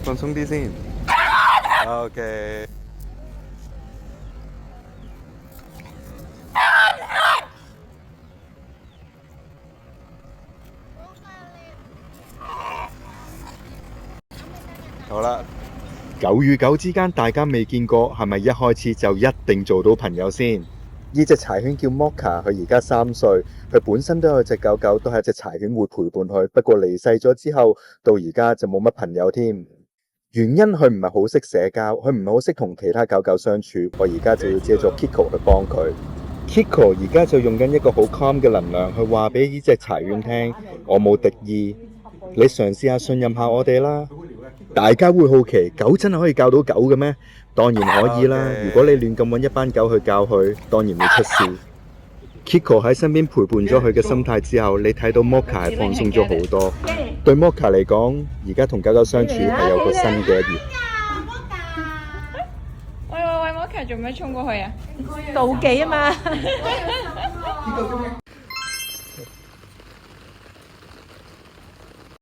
放鬆啲先。OK。好啦，狗與狗之間大家未見過，係咪一開始就一定做到朋友先？呢隻柴犬叫 Mocha，佢而家3歲，佢本身都有隻狗狗，都係一隻柴犬會陪伴佢，不過離世咗之後，到而家就冇乜朋友添。原因佢唔係好識社交，佢唔係好識同其他狗狗相處，我而家就要借助 Kiko 去幫佢。Kiko 而家就用緊一個好 calm 嘅能量去話俾呢隻柴犬聽，我冇敵意，你嘗試下信任下我哋啦。大家會好奇，狗真係可以教到狗嘅咩？當然可以啦。如果你亂咁揾一班狗去教佢，當然會出事。Kiko 喺身邊陪伴咗佢嘅心態之後，你睇到 Mocha 係放鬆咗好多。對 Mocha 嚟講，而家同狗狗相處係有個新嘅一頁。喂，Mocha 做咩衝過去啊？妒忌啊嘛！